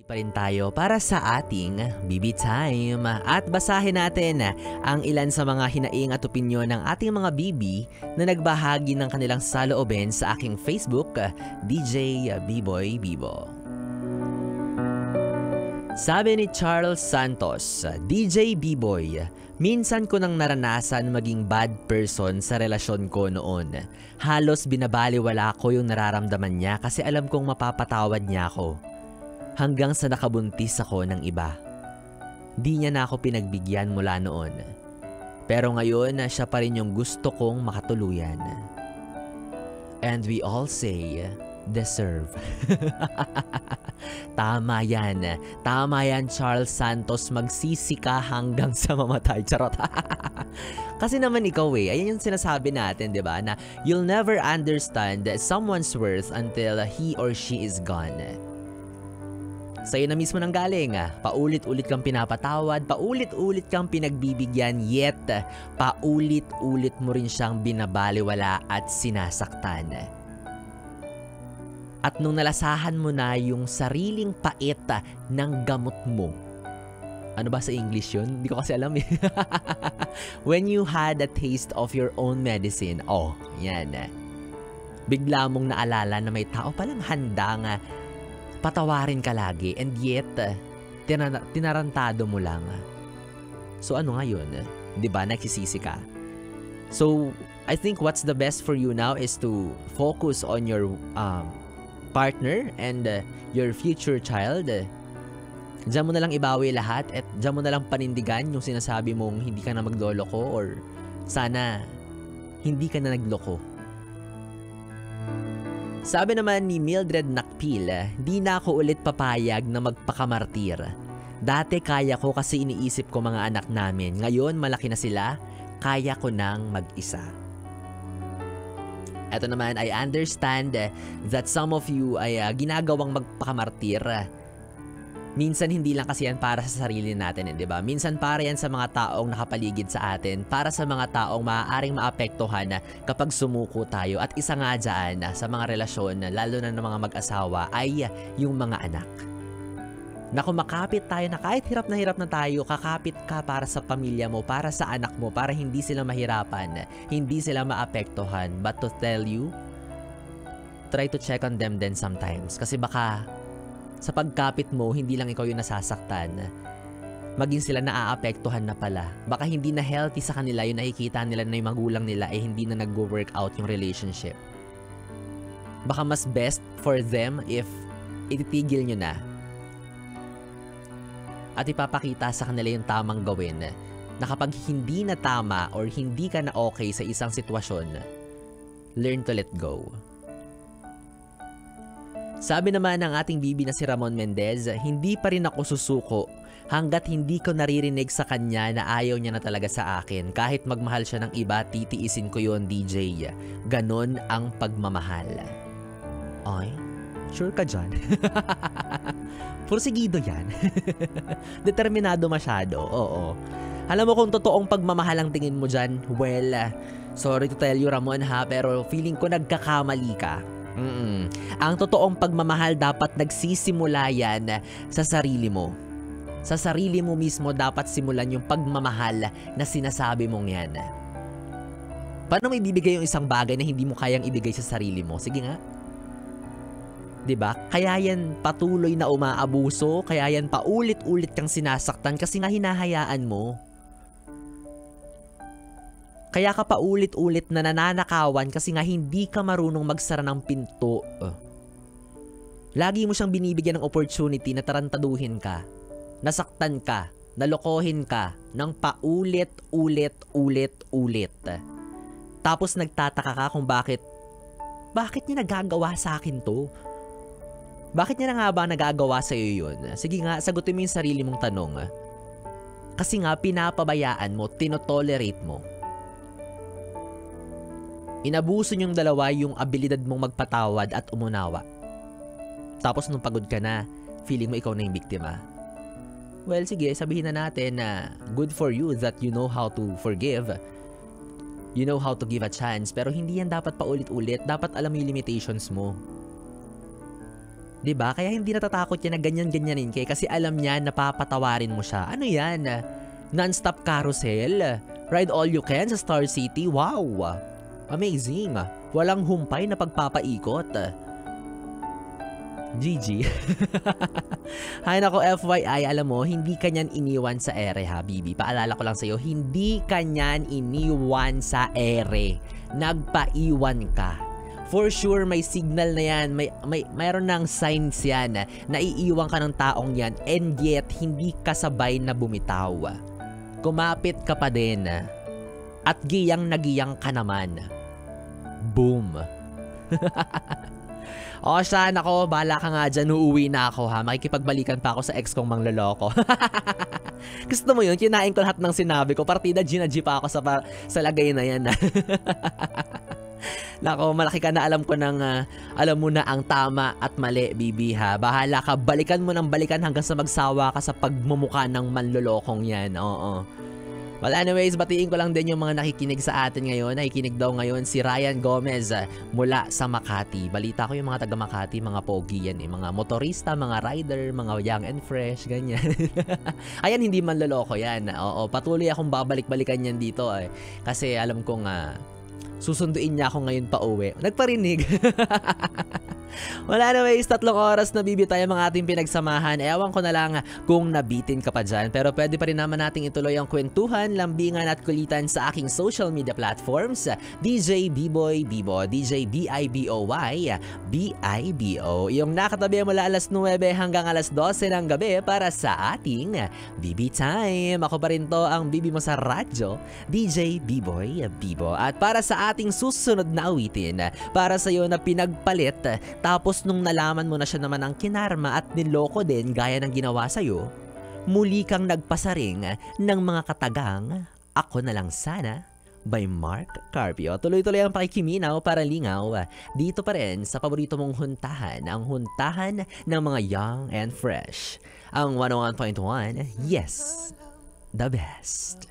Pa rin tayo para sa ating BB Time at basahin natin ang ilan sa mga hinaing at opinyon ng ating mga BB na nagbahagi ng kanilang saloobin sa aking Facebook, DJ B-Boy Bibo. Sabi ni Charles Santos, DJ B-Boy, minsan ko nang naranasan maging bad person sa relasyon ko noon. Halos binabaliwala ko yung nararamdaman niya kasi alam kong mapapatawad niya ako. Hanggang sa nakabuntis ako ng iba. Di niya na ako pinagbigyan mula noon. Pero ngayon, siya pa rin yung gusto kong makatuluyan. And we all say, deserve. Tama yan. Tama yan, Charles Santos. Magsisi ka hanggang sa mamatay. Charot. Kasi naman ikaw ayan yung sinasabi natin, di ba? Na you'll never understand someone's worth until he or she is gone. Sa'yo na mismo nang galing, paulit-ulit kang pinapatawad, paulit-ulit kang pinagbibigyan, yet paulit-ulit mo rin siyang binabaliwala at sinasaktan. At nung nalasahan mo na yung sariling pait ng gamot mo, ano ba sa English yun? Hindi ko kasi alam eh. When you had a taste of your own medicine, yan. Bigla mong naalala na may tao palang handang patawarin ka lagi and yet tinarantado mo lang. So ano nga yun? Diba nagsisisi ka? So I think what's the best for you now is to focus on your partner and your future child. Diyan mo na lang ibawi lahat at diyan mo na lang panindigan yung sinasabi mong hindi ka na magloloko or sana hindi ka na nagloko. Sabi naman ni Mildred Nakpil, di na ako ulit papayag na magpakamartir. Dati kaya ko kasi iniisip ko mga anak namin. Ngayon malaki na sila, kaya ko nang mag-isa. Eto naman, I understand that some of you ay ginagawang magpakamartir. Minsan hindi lang kasi yan para sa sarili natin, di ba? Minsan para yan sa mga taong nakapaligid sa atin, para sa mga taong maaaring maapektuhan kapag sumuko tayo. At isa nga dyan sa mga relasyon, lalo na ng mga mag-asawa, ay yung mga anak. Na kumakapit tayo na kahit hirap na tayo, kakapit ka para sa pamilya mo, para sa anak mo, para hindi sila mahirapan, hindi sila maapektuhan. But to tell you, try to check on them then sometimes. Kasi baka sa pagkapit mo, hindi lang ikaw yung nasasaktan. Maging sila naaapektuhan na pala. Baka hindi na healthy sa kanila yung nakikita nila na yung magulang nila hindi na nag-work out yung relationship. Baka mas best for them if ititigil nyo na. At ipapakita sa kanila yung tamang gawin. Na kapag hindi na tama or hindi ka na okay sa isang sitwasyon, learn to let go. Sabi naman ng ating bibi na si Ramon Mendez, hindi pa rin ako susuko hanggat hindi ko naririnig sa kanya na ayaw niya na talaga sa akin. Kahit magmahal siya ng iba, titiisin ko yon, DJ. Ganon ang pagmamahal. Ay, sure ka dyan? Pursigido yan. Determinado masyado, oo. Alam mo kung totoong pagmamahal ang tingin mo dyan, well, sorry to tell you Ramon ha, pero feeling ko nagkakamali ka. Ang totoong pagmamahal dapat nagsisimula yan sa sarili mo. Sa sarili mo mismo dapat simulan yung pagmamahal na sinasabi mong yan. Paano mo ibibigay yung isang bagay na hindi mo kayang ibigay sa sarili mo? Sige nga. 'Di ba? Kaya yan patuloy na umaabuso, kaya yan paulit-ulit kang sinasaktan kasi nga hinahayaan mo. Kaya ka pa ulit-ulit na nananakawan kasi nga hindi ka marunong magsara ng pinto. Lagi mo siyang binibigyan ng opportunity na tarantaduhin ka, nasaktan ka, nalokohin ka ng paulit-ulit-ulit. Tapos nagtataka ka kung bakit niya nagagawa sa akin to? Bakit niya na nga ba nagagawa sa iyo yun? Sige nga, sagutin mo yung sarili mong tanong. Kasi nga pinapabayaan mo, tinotolerate mo. Inabuso niyong dalawa yung abilidad mong magpatawad at umunawa. Tapos nung pagod ka na, feeling mo ikaw na yung biktima. Well, sige, sabihin na natin na good for you that you know how to forgive. You know how to give a chance. Pero hindi yan dapat paulit-ulit. Dapat alam mo yung limitations mo. 'Di ba? Kaya hindi natatakot yan na ganyan-ganyanin kasi alam niya napapatawarin mo siya. Ano yan? Non-stop carousel? Ride all you can sa Star City? Wow! Amazing! Walang humpay na pagpapaikot. GG. Hay nako, FYI, alam mo, hindi kanyan iniwan sa ere ha, Bibi. Paalala ko lang sa'yo, hindi kanyan iniwan sa ere. Nagpaiwan ka. For sure, may signal na yan, mayroon ng signs yan na iiwan ka ng taong yan, and yet, hindi kasabay na bumitaw. Kumapit ka pa din. At giyang nagiyang ka naman. Boom. O siya, nako, bala ka nga dyan, uuwi na ako ha. Makikipagbalikan pa ako sa ex kong mangloloko. Gusto mo yun? Kinain ko lahat ng sinabi ko. Partida G pa ako sa lagay na yan. Nako, malaki ka na, alam ko nang alam mo na ang tama at mali, Bibi ha. Bahala ka, balikan mo ng balikan hanggang sa magsawa ka sa pagmumukha ng manlolokong yan. Oo. Well, anyways, batiin ko lang din yung mga nakikinig sa atin ngayon. Nakikinig daw ngayon si Ryan Gomez mula sa Makati. Balita ko yung mga taga Makati, mga pogi yan eh. Mga motorista, mga rider, mga young and fresh, ganyan. Ayan, hindi manloloko yan. Oo, patuloy akong babalik-balikan yan dito eh. Kasi alam kong susunduin niya ako ngayon pa uwi. Nagparinig. Wala na, anyways, 3 oras na Bibi tayo mga ating pinagsamahan. Ewan ko na lang kung nabitin ka pa dyan. Pero pwede pa rin naman nating ituloy ang kwentuhan, lambingan at kulitan sa aking social media platforms. DJ B-Boy Bibo, DJ B-I-B-O-Y, B-I-B-O. Yung nakatabi mula alas 9 hanggang alas 12 ng gabi para sa ating Bibi Time. Ako pa rin to, ang Bibi mo sa radyo, DJ B-Boy Bibo. At para sa ating susunod na awitin, para sa iyo na pinagpalit, tapos nung nalaman mo na siya naman ang kinarma at niloko din gaya ng ginawa sa'yo, muli kang nagpasaring ng mga katagang Ako Na Lang Sana by Mark Carpio. Tuloy-tuloy ang pakikiminaw para lingaw dito pa rin sa paborito mong huntahan, ang huntahan ng mga young and fresh. Ang 101.1, yes, the best.